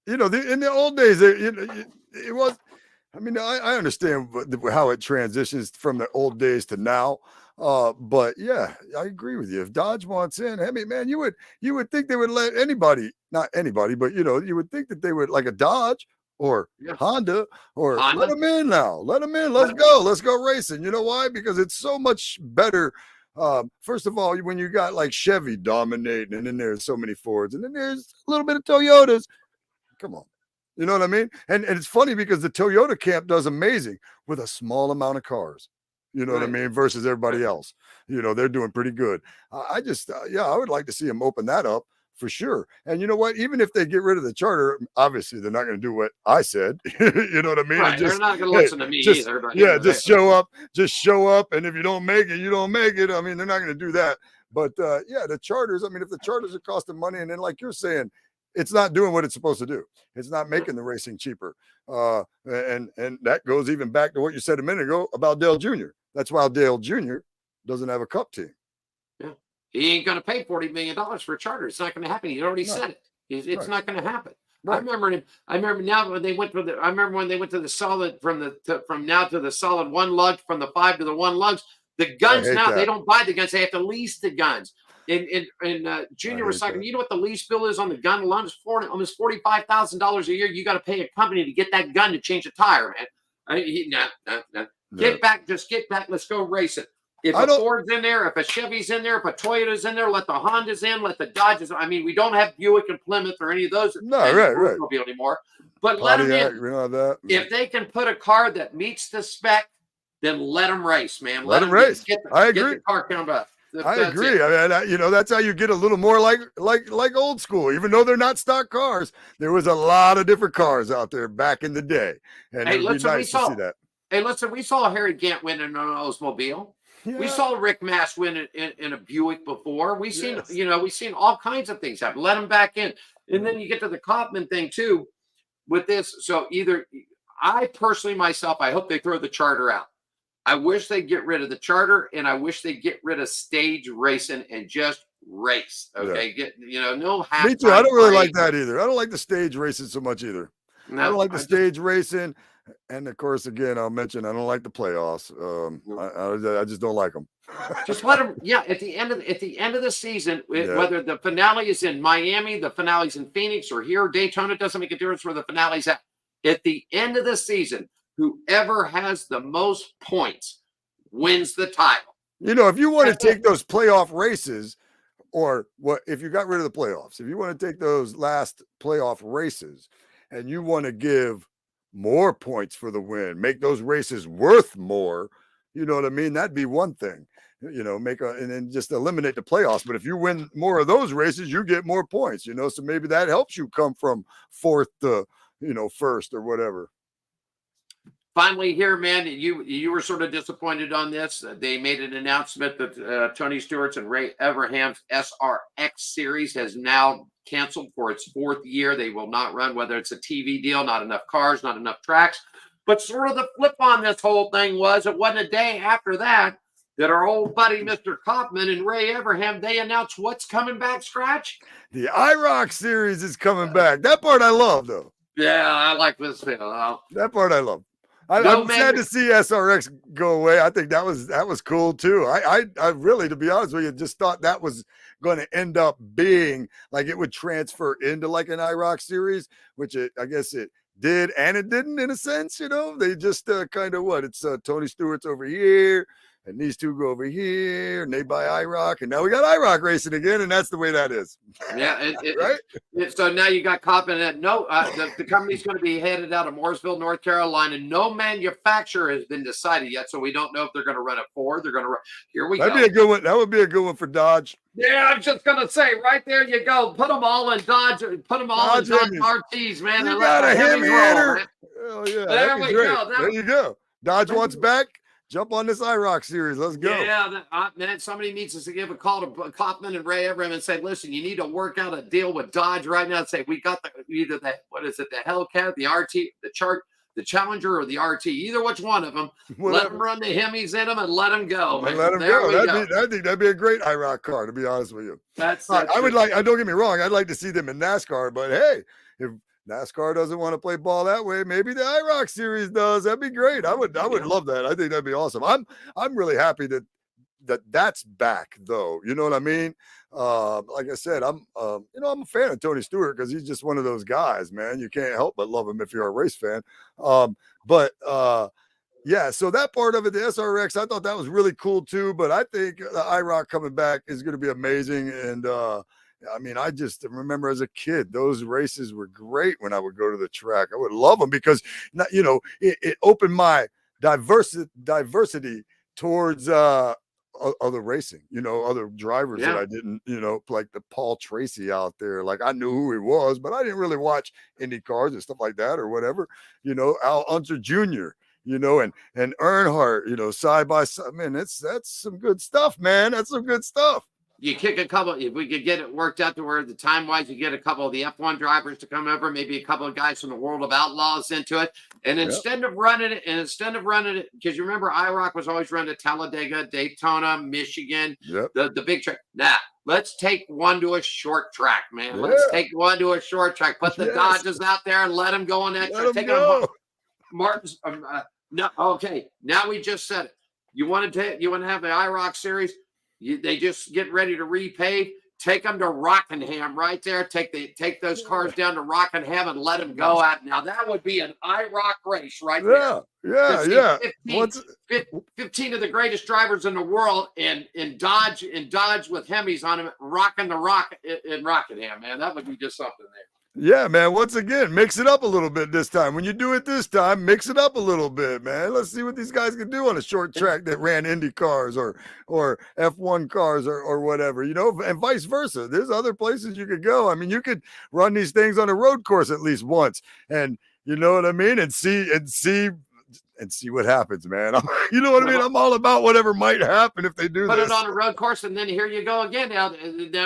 You know, in the old days, it was. I mean, I understand how it transitions from the old days to now. But yeah, I agree with you. If Dodge wants in, I mean, man, you would think they would let anybody, not anybody, but you know, you would think that they would, like a Dodge or Honda, let them in now. Let them in. Let's go racing. You know why? Because it's so much better. First of all, when you got like Chevy dominating, and then there's so many Fords, and then there's a little bit of Toyotas. Come on. You know what I mean? And it's funny because the Toyota camp does amazing with a small amount of cars. You know what I mean? Versus everybody else. You know, they're doing pretty good. I just, yeah, I would like to see them open that up for sure. And you know what? Even if they get rid of the charter, obviously they're not going to do what I said. You know what I mean? Right. Just, they're not going to listen to me just, either. But, yeah, just show up. Just show up. And if you don't make it, you don't make it. I mean, they're not going to do that. But yeah, the charters, I mean, if the charters are costing money, and then like you're saying, it's not doing what it's supposed to do. It's not making the racing cheaper. And that goes even back to what you said a minute ago about Dale Jr. That's why Dale Jr. doesn't have a cup team. Yeah. He ain't going to pay $40 million for a charter. It's not going to happen. He already said it. It's not going to happen. Right. I remember now when they went to the solid from now to the solid one lug, from the 5 to the 1 lugs. The guns now, they don't buy the guns. They have to lease the guns. And Junior was talking, you know what the lease bill is on the gun alone? It's almost $45,000 a year. You got to pay a company to get that gun to change a tire, man. Get back. Just get back. Let's go race it. If a Ford's in there, if a Chevy's in there, if a Toyota's in there, let the Hondas in, let the Dodges. I mean, we don't have Buick and Plymouth or any of those. No, right. Anymore. But let them in. We don't have that. If they can put a car that meets the spec, then let them race, man. Let them race. I agree. Get the car count up. I agree. I mean, you know, that's how you get a little more like old school. Even though they're not stock cars, there was a lot of different cars out there back in the day, and it would be nice to see that. Hey, listen, we saw Harry Gant win in an Oldsmobile. Yeah. We saw Rick Mass win in a Buick before. We've seen, we've seen all kinds of things happen. Let them back in, and then you get to the Kaufman thing too, with this. So I personally myself, I hope they throw the charter out. I wish they get rid of the charter, and I wish they get rid of stage racing and just race. Okay, no half. Me too. I don't really like that either. I don't like the stage racing so much either. No, I don't like the stage racing, and of course, again, I'll mention I don't like the playoffs. I just don't like them. Just let them. Yeah, at the end of the season, whether the finale is in Miami, the finale's in Phoenix, or here, Daytona, doesn't make a difference where the finale's at. At the end of the season, whoever has the most points wins the title. You know, if you want to take those playoff races, or what, if you got rid of the playoffs, if you want to take those last playoff races and you want to give more points for the win, make those races worth more, you know what I mean? That'd be one thing, and then just eliminate the playoffs. But if you win more of those races, you get more points, so maybe that helps you come from 4th to, 1st or whatever. Finally here, man, you were sort of disappointed on this. They made an announcement that Tony Stewart's and Ray Everham's SRX series has now canceled for its 4th year. They will not run, whether it's a TV deal, not enough cars, not enough tracks. But sort of the flip on this whole thing was it wasn't a day after that our old buddy Mr. Kaufman and Ray Everham, they announced what's coming back, Skratch? The IROC series is coming back. That part I love, though. Yeah, I like this. That part I love. I'm sad to see SRX go away. I think that was cool too. I really, to be honest with you, just thought that was going to end up being like it would transfer into like an IROC series, which I guess it did and it didn't in a sense. They just kind of it's Tony Stewart's over here and these two go over here and they buy IROC and now we got IROC racing again, and that's the way that is. Yeah, right. So now you got Kaufman that the company's going to be headed out of Mooresville, North Carolina. No manufacturer has been decided yet, so we don't know if they're going to run a Ford. They're going to run. Here we go. That'd be a good one. That would be a good one for Dodge. Yeah, I'm just going to say right there you go. Put them all in Dodge. Put them all in Dodge RTs, man. You got a Hemi hitter. Oh yeah, there we go. There you go. Dodge wants back. Jump on this IROC series. Let's go. Yeah, man, somebody needs us to give a call to Kaufman and Ray Everham and say, listen, you need to work out a deal with Dodge right now and say, we got either the Hellcat, the RT, the Challenger, or the RT. Either which one of them. Let them run the Hemis in them and let them go. Man. Let them go. I think that'd be a great IROC car, to be honest with you. Don't get me wrong. I'd like to see them in NASCAR, but hey, if NASCAR doesn't want to play ball that way, maybe the IROC series does. That'd be great. I would love that. I think that'd be awesome. I'm really happy that's back, though. You know what I mean? Like I said, I'm a fan of Tony Stewart because he's just one of those guys, man. You can't help but love him if you're a race fan. Yeah, so that part of it, the SRX, I thought that was really cool too. But I think the IROC coming back is going to be amazing. And I just remember as a kid, those races were great when I would go to the track. I would love them because, it opened my diversity towards other racing, other drivers that I didn't, like the Paul Tracy out there. Like I knew who he was, but I didn't really watch Indy cars and stuff like that or whatever. Al Unser Jr., and Earnhardt, side by side. Man, that's some good stuff, man. That's some good stuff. You kick a couple, if we could get it worked out to where the time-wise, you get a couple of the F1 drivers to come over, maybe a couple of guys from the World of Outlaws into it. And instead of running it, because you remember IROC was always run to Talladega, Daytona, Michigan, the big track. Now, let's take one to a short track, man. Let's take one to a short track. Put the Dodges out there and let them go on that track. Take them Martin's. No, okay. Now we just said it. You want to have the IROC series? They just get ready to repave. Take them to Rockingham right there. Take those cars down to Rockingham and let them go out. Now that would be an IROC race right there. Yeah. 15 of the greatest drivers in the world and Dodge with Hemis on them rocking the rock in Rockingham, man. That would be just something there. Yeah, man. Once again, mix it up a little bit this time. When you do it this time, mix it up a little bit, man. Let's see what these guys can do on a short track that ran Indy cars or F1 cars or whatever, and vice versa. There's other places you could go. I mean, you could run these things on a road course at least once, and you know what I mean, and see what happens, man. You know what I mean? I'm all about whatever might happen if they do Put this. it on a road course, and then here you go again. Now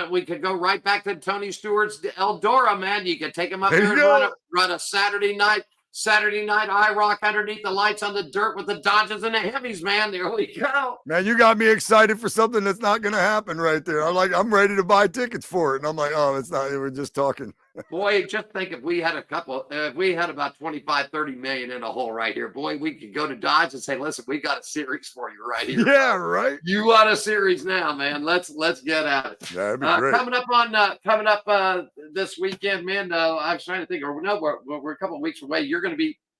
we could go right back to Tony Stewart's Eldora, man. You could take him up there and run a Saturday night IROC underneath the lights on the dirt with the Dodges and the Hemis, man. There we go. Man, you got me excited for something that's not going to happen right there. I'm ready to buy tickets for it. And I'm like, oh, it's not. We're just talking. Boy, just think if we had about 25, 30 million in a hole right here, boy, we could go to Dodge and say, listen, we got a series for you right here. Yeah, right. You want a series now, man. Let's get at it. That'd be great. Coming up this weekend, man. I was trying to think, we're a couple of weeks away.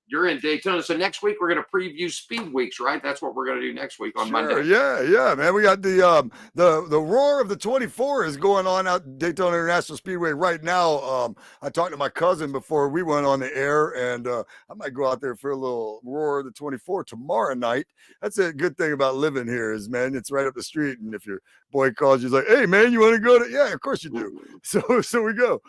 You're in Daytona. So next week we're going to preview Speed Weeks, right? That's what we're going to do next week on Monday. Yeah, man. We got the Roar of the 24 is going on out at Daytona International Speedway right now. I talked to my cousin before we went on the air, and I might go out there for a little Roar of the 24 tomorrow night. That's a good thing about living here is, man, it's right up the street, and if your boy calls you, he's like, hey, man, you want to go to? Yeah, of course you do. So we go.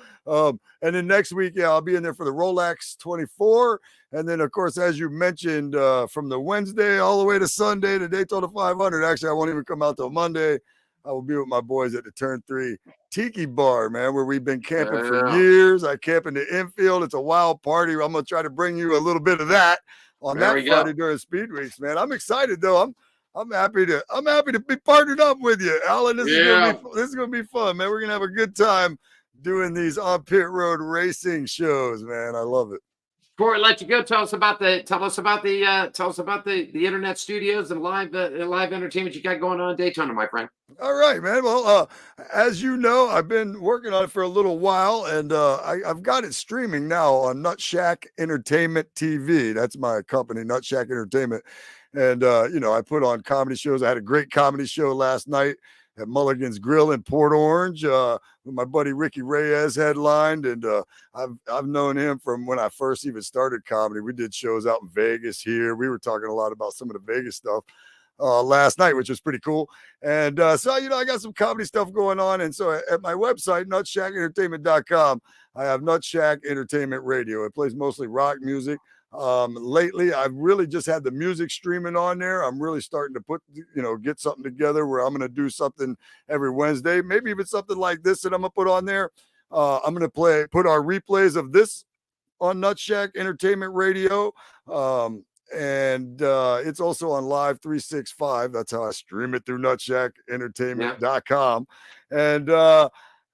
And then next week, I'll be in there for the Rolex 24. And then, of course, as you mentioned, from the Wednesday all the way to Sunday to Daytona 500. Actually, I won't even come out till Monday. I will be with my boys at the Turn 3 Tiki Bar, man, where we've been camping for years. I camp in the infield. It's a wild party. I'm going to try to bring you a little bit of that on that Friday during Speed Weeks, man. I'm excited, though. I'm happy to be partnered up with you, Alan. This is gonna be fun, man. We're gonna have a good time doing these on pit road racing shows, man. I love it. Before I let you go, tell us about the internet studios and live entertainment you got going on in Daytona, my friend. All right, man. Well, as you know, I've been working on it for a little while, and I've got it streaming now on Nut Shack Entertainment TV. That's my company, Nut Shack Entertainment. And, I put on comedy shows. I had a great comedy show last night at Mulligan's Grill in Port Orange with my buddy Ricky Reyes headlined. And I've known him from when I first even started comedy. We did shows out in Vegas here. We were talking a lot about some of the Vegas stuff last night, which was pretty cool. And so, I got some comedy stuff going on. And so at my website, nutshackentertainment.com, I have Nut Shack Entertainment Radio. It plays mostly rock music. Lately, I've really just had the music streaming on there. I'm really starting to get something together where I'm going to do something every Wednesday. Maybe even something like this that I'm going to put on there. I'm going to put our replays of this on Nut Shack Entertainment Radio. And it's also on Live 365. That's how I stream it through nutshackentertainment.com.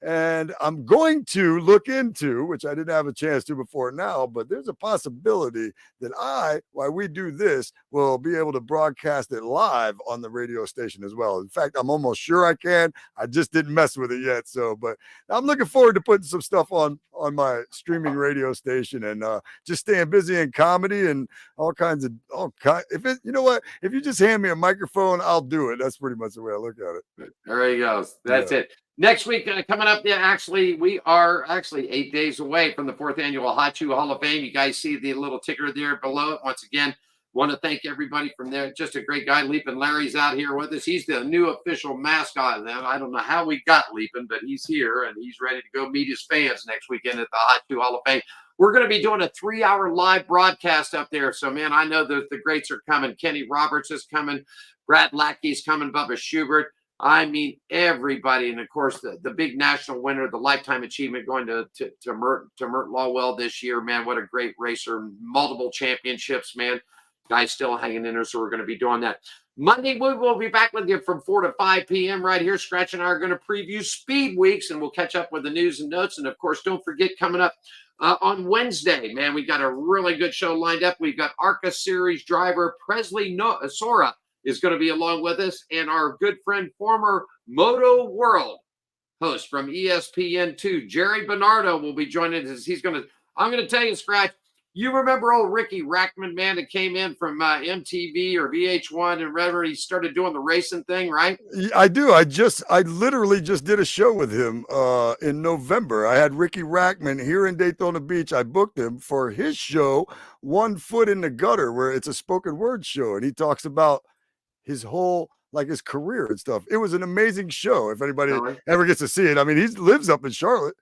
And I'm going to look into, which I didn't have a chance to before now, but there's a possibility that while we do this, will be able to broadcast it live on the radio station as well. In fact, I'm almost sure I can. I just didn't mess with it yet. But I'm looking forward to putting some stuff on my streaming radio station and just staying busy in comedy and all kinds. If you just hand me a microphone, I'll do it. That's pretty much the way I look at it. There he goes. That's it. Next week, coming up, we are 8 days away from the 4th Annual Hot Shoe Hall of Fame. You guys see the little ticker there below it. Once again, Want to thank everybody from there. Just a great guy. Leapin' Larry's out here with us. He's the new official mascot. Now, I don't know how we got Leapin', but he's here and he's ready to go meet his fans next weekend at the Hot 2 Hall of Fame. We're going to be doing a 3-hour live broadcast up there. So, man, I know that the greats are coming. Kenny Roberts is coming. Brad Lackey's coming. Bubba Schubert. I mean, everybody. And, of course, the big national winner, the Lifetime Achievement going to Mert Lawwell this year. Man, what a great racer. Multiple championships, man. Guy's still hanging in there, so we're going to be doing that. Monday, we will be back with you from 4 to 5 p.m. right here. Skratch and I are going to preview Speed Weeks, and we'll catch up with the news and notes. And, of course, don't forget, coming up on Wednesday, man, we got a really good show lined up. We've got ARCA Series driver Presley Sora is going to be along with us, and our good friend, former Moto World host from ESPN2, Jerry Bernardo, will be joining us. I'm going to tell you, Skratch, you remember old Ricky Rackman, man, that came in from MTV or VH1 and wherever he started doing the racing thing, right? I do. I literally just did a show with him in November. I had Ricky Rackman here in Daytona Beach. I booked him for his show, One Foot in the Gutter, where it's a spoken word show. And he talks about his whole, like his career and stuff. It was an amazing show. If anybody ever gets to see it. I mean, he lives up in Charlotte.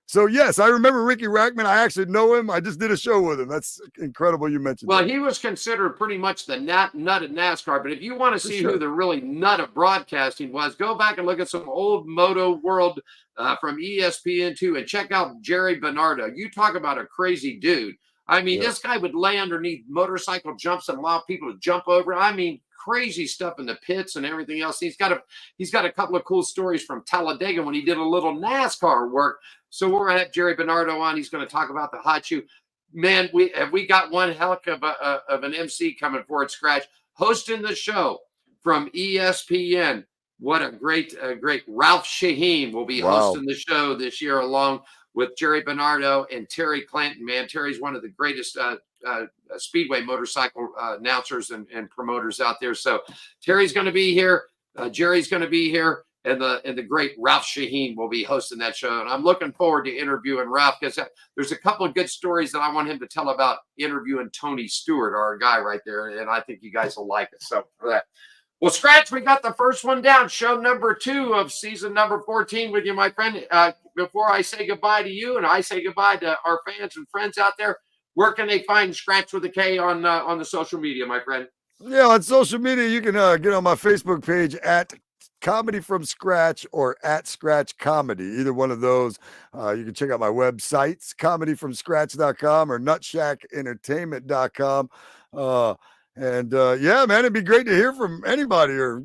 So, yes, I remember Ricky Rackman. I actually know him. I just did a show with him. That's incredible you mentioned that. He was considered pretty much the nut of NASCAR. But if you want to see who the really nut of broadcasting was, go back and look at some old Moto World from ESPN2 and check out Jerry Bernardo. You talk about a crazy dude. I mean, this guy would lay underneath motorcycle jumps and allow people to jump over. I mean, crazy stuff in the pits and everything else. He's got a couple of cool stories from Talladega when he did a little NASCAR work. So we're going to have Jerry Bernardo on. He's going to talk about the Hot Shoe. Man, we got one heck of an MC coming forward, Skratch, hosting the show from ESPN. What a great Ralph Shaheen will be hosting the show this year along with Jerry Bernardo and Terry Clanton. Man, Terry's one of the greatest speedway motorcycle announcers and promoters out there. So Terry's going to be here. Jerry's going to be here. And the great Ralph Shaheen will be hosting that show. And I'm looking forward to interviewing Ralph because there's a couple of good stories that I want him to tell about interviewing Tony Stewart, our guy right there. And I think you guys will like it. So for that. Well, Skratch, we got the first one down. Show number 2 of season number 14 with you, my friend. Before I say goodbye to you and I say goodbye to our fans and friends out there, where can they find Skratch with a K on the social media, my friend? Yeah, on social media, you can get on my Facebook page at Comedy from Skratch or at Skratch Comedy. Either one of those. You can check out my websites, comedyfromskratch.com or nutshackentertainment.com. Yeah, man, it'd be great to hear from anybody or,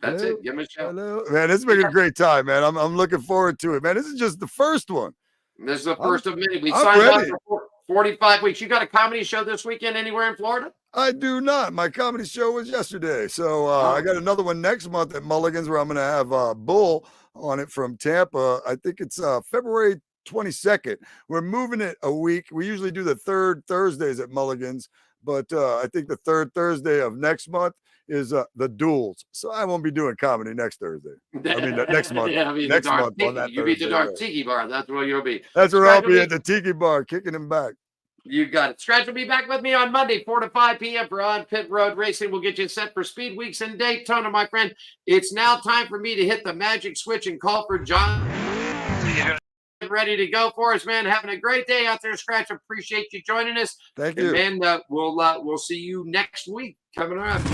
That's it. Give me a shout. Hello. Man, it's been a great time, man. I'm looking forward to it, man. This is just the first one. This is the first of many. We signed up for 45 weeks. You got a comedy show this weekend anywhere in Florida? I do not. My comedy show was yesterday. So I got another one next month at Mulligan's where I'm going to have Bull on it from Tampa. I think it's February 22nd. We're moving it a week. We usually do the third Thursdays at Mulligan's, but I think the third Thursday of next month is the duels. So I won't be doing comedy next Thursday. I mean, next month. Next month on that You'll be at the Dark Tiki Bar. That's where you'll be. That's where I'll be at the Tiki Bar, kicking him back. You got it. Skratch will be back with me on Monday, 4 to 5 p.m. for On Pit Road Racing. We'll get you set for Speed Weeks in Daytona, my friend. It's now time for me to hit the magic switch and call for John. Ready to go for us, man. Having a great day out there, Skratch. Appreciate you joining us. Thank you. And we'll see you next week coming around.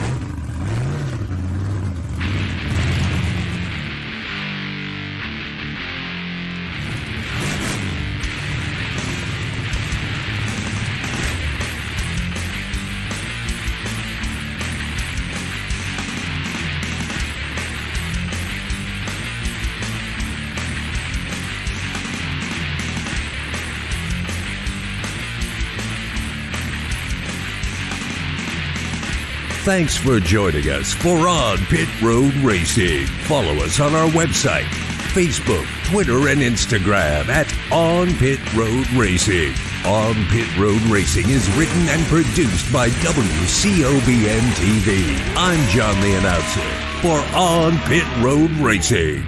Thanks for joining us for On Pit Road Racing. Follow us on our website, Facebook, Twitter, and Instagram at On Pit Road Racing. On Pit Road Racing is written and produced by WCOBN TV. I'm John the Announcer for On Pit Road Racing.